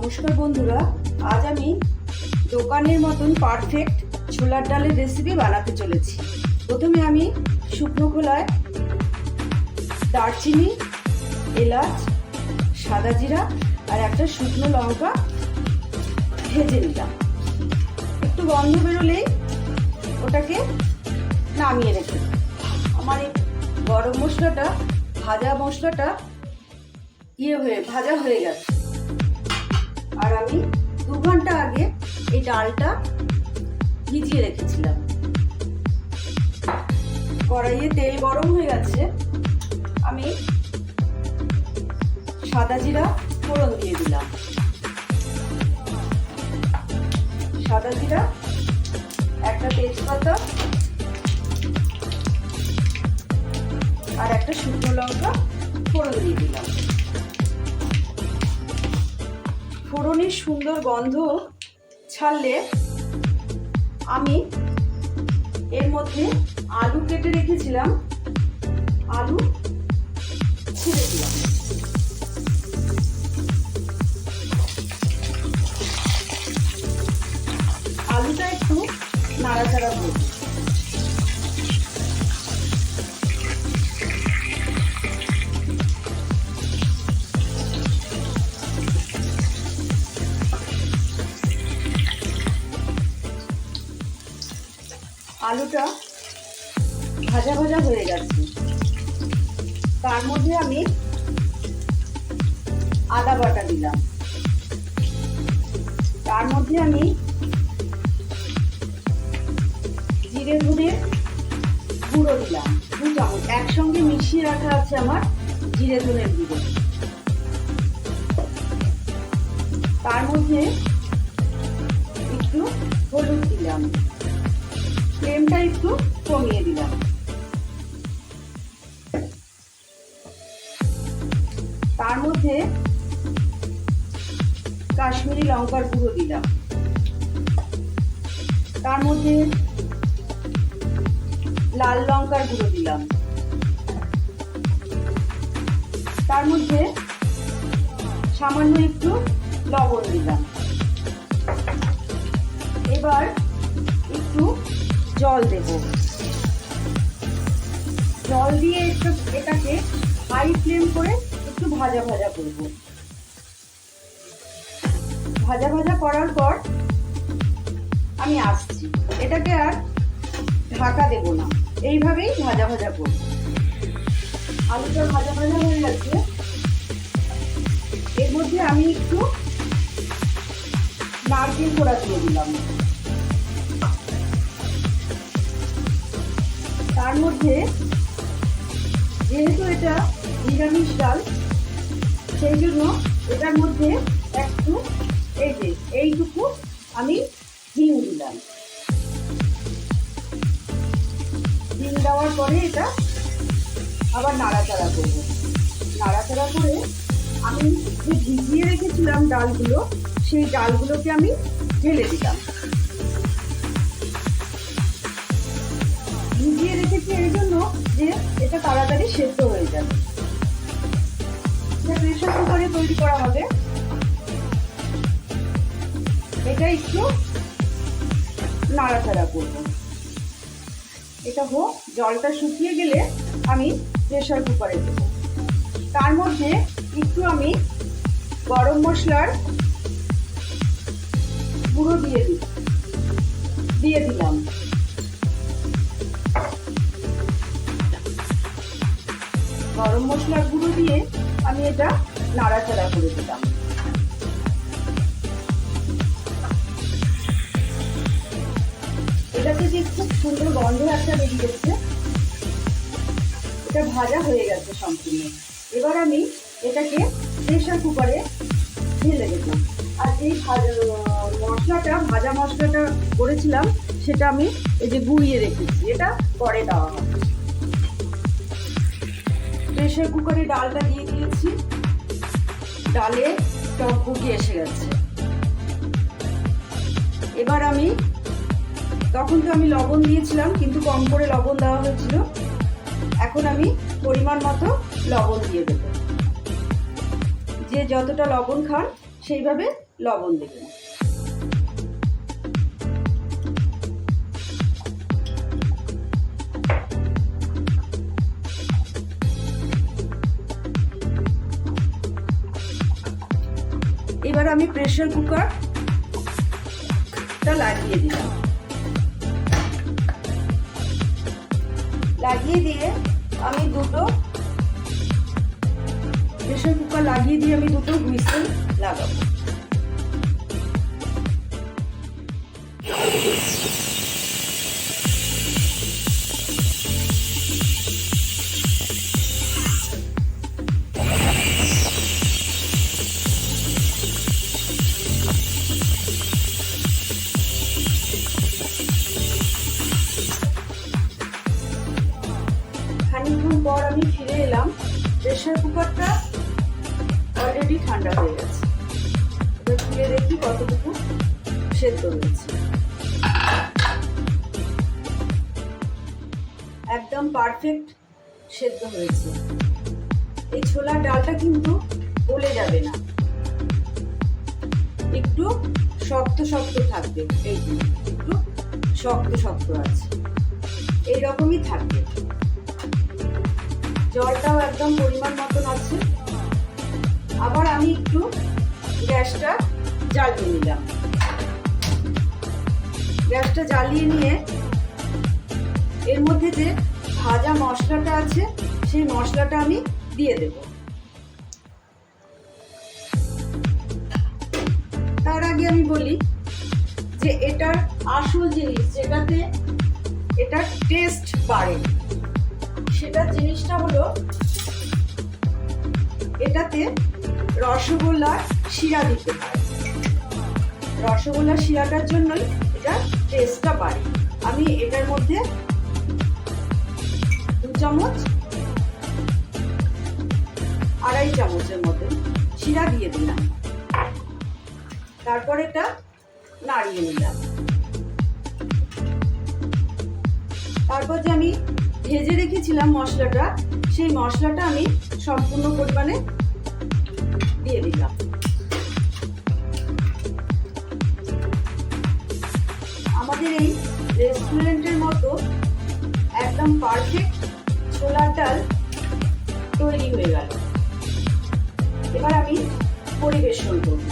নমস্কার বন্ধুরা, আজ আমি দোকানের মতন পারফেক্ট ছোলার ডালের রেসিপি বানাতে চলেছি। প্রথমে আমি শুকনো খোলায় দারচিনি, এলাচ, সাদা জিরা আর একটা শুকনো লঙ্কা ভেজে নিলাম। একটু গন্ধ বেরোলেই ওটাকে নামিয়ে রেখে আমার এই গরম মশলাটা ভাজা ভাজা হয়ে গেছে। আর আমি 2 ঘন্টা আগে এই ডালটা ভিজিয়ে রেখেছিলাম। কড়াইয়ে তেল গরম হয়ে গেছে, আমি সাদা জিরা ফোড়ন দিয়ে দিলাম। সাদা জিরা, একটা তেজপাতা আর একটা শুকনো লঙ্কা ফোড়ন দিয়ে দিলাম। ফোড়নের সুন্দর গন্ধ ছাড়লে আমি এর মধ্যে আলু কেটে রেখেছিলাম, আলু ছেড়ে দিলাম। আলুটা একটু নাড়াচাড়া করব। আলুটা ভাজা ভাজা হয়ে গেছে, তার মধ্যে আমি আদা বাটা দিলাম। তার মধ্যে আমি জিরে ধনে গুঁড়ো দিলাম 2 চামচ। একসঙ্গে মিশিয়ে রাখা আছে আমার জিরে ধনের গুঁড়ো। তার মধ্যে একটু হলুদ দিলাম, ফ্লেমটা একটু কমিয়ে দিলাম। তার মধ্যে কাশ্মীরি লঙ্কার গুঁড়ো দিলাম। তার মধ্যে লাল লঙ্কার গুঁড়ো দিলাম। তার মধ্যে সামান্য একটু লবণ দিলাম। এবার একটু জল দেব। জল দিয়ে একটু এটাকে হাই ফ্লেম করে একটু ভাজা ভাজা করব। ভাজা ভাজা করার পর আমি আসছি। এটাকে আর ঢাকা দেব না, এইভাবেই ভাজা ভাজা করব। আলুটা ভাজা ভাজা হয়ে গেছে, এর মধ্যে আমি একটু নারকেল কোড়া দিয়ে দিলাম। তার মধ্যে যেহেতু এটা নিরামিষ ডাল, সেই জন্য এটার মধ্যে একটু এইটুকু আমি হিং দিলাম। হিং দেওয়ার পরে এটা আবার নাড়াচাড়া করব। নাড়াচাড়া করে আমি যে ভিজিয়ে রেখেছিলাম ডালগুলো, সেই ডালগুলোকে আমি ঢেলে দিলাম। ভিজিয়ে রেখেছি এই জন্য যে এটা তাড়াতাড়ি সেদ্ধ হয়ে যাবে। এটা প্রেসার কুকারে তৈরি করা হবে। এটা একটু নাড়াচাড়া করব। এটা হোক, জলটা শুকিয়ে গেলে আমি প্রেসার কুকারে দেব। তার মধ্যে একটু আমি গরম মশলার গুঁড়ো দিয়ে দিলাম। গরম মশলার গুঁড়ো দিয়ে আমি এটা নাড়াচাড়া করে দিলাম। এটা থেকে খুব সুন্দর গন্ধ একটা বেরিয়েছে। এটা ভাজা হয়ে গেছে সম্পূর্ণ। এবার আমি এটাকে প্রেসার কুকারে ঢেলে দেব। আর এই ভাজা মশলাটা করেছিলাম, সেটা আমি এই যে গুঁড়িয়ে রেখেছি, এটা পরে দেওয়া হবে। প্রেসার কুকারে ডালটা দিয়ে দিয়েছি। ডালে টকবগি এসে গেছে। এবার আমি তখন তো আমি লবণ দিয়েছিলাম, কিন্তু কম করে লবণ দেওয়া হয়েছিল। এখন আমি পরিমাণ মতো লবণ দিয়ে দেব। যে যতটা লবণ খান সেইভাবে লবণ দেবেন। এবার আমি প্রেসার কুকারটা লাগিয়ে দিলাম। লাগিয়ে দিয়ে আমি দুটো হুইসেল লাগাবো। খানিকক্ষণ পর আমি ফিরে এলাম। প্রেসার কুকারটা অলরেডি ঠান্ডা হয়ে গেছে। এবার খুলে দেখি কতটুকু সেদ্ধ হয়েছে। একদম পারফেক্ট সেদ্ধ হয়েছে। এই ছোলার ডালটা কিন্তু গলে যাবে না, একটু শক্ত শক্ত থাকবে। এই একটু শক্ত শক্ত আছে, এইরকমই থাকবে। জলটাও একদম পরিমাণ মতন আছে। আবার আমি একটু গ্যাসটা জ্বালিয়ে নিলাম। গ্যাসটা জ্বালিয়ে নিয়ে এর মধ্যে যে ভাজা মশলাটা আছে সেই মশলাটা আমি দিয়ে দেব। তার আগে আমি বলি যে এটার আসল জিনিস, যেটাতে এটার টেস্ট বাড়ে, সেটার জিনিসটা হলো এটাতে রসগোল্লার শিরা দিতে হয়। রসগোল্লার শিরাটার জন্যই এটা টেস্টটা বাড়ে। আমি এটার মধ্যে 2 চামচ, 2.5 চামচের মতো শিরা দিয়ে দিলাম। তারপর এটা নাড়িয়ে নিলাম। তারপর যে আমি ভেজে রেখেছিলাম মশলাটা, সেই মশলাটা আমি সম্পূর্ণ পরিমাণে দিয়ে দিলাম। আমাদের এই রেস্টুরেন্টের মতো একদম পারফেক্ট ছোলার ডাল তৈরি হয়ে গেল। এবার আমি পরিবেশন করব।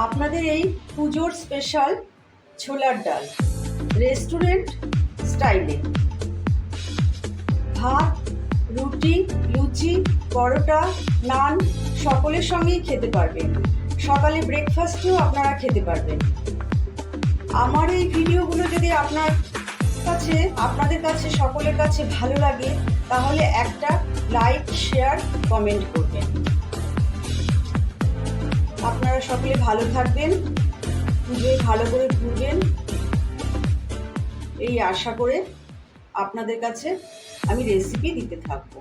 আপনাদের এই পুজোর স্পেশাল ছোলার ডাল রেস্টুরেন্ট স্টাইলে ভাত, রুটি, লুচি, পরোটা, নান সকলের সঙ্গেই খেতে পারবেন। সকালে ব্রেকফাস্টেও আপনারা খেতে পারবেন। আমার এই ভিডিওগুলো যদি আপনাদের কাছে সকলের কাছে ভালো লাগে, তাহলে একটা লাইক, শেয়ার, কমেন্ট করবেন। আপনারা সকলে ভালো থাকবেন, পুজোয় ভালো করে ঘুরবেন, এই আশা করে আপনাদের কাছে আমি রেসিপি দিতে থাকবো।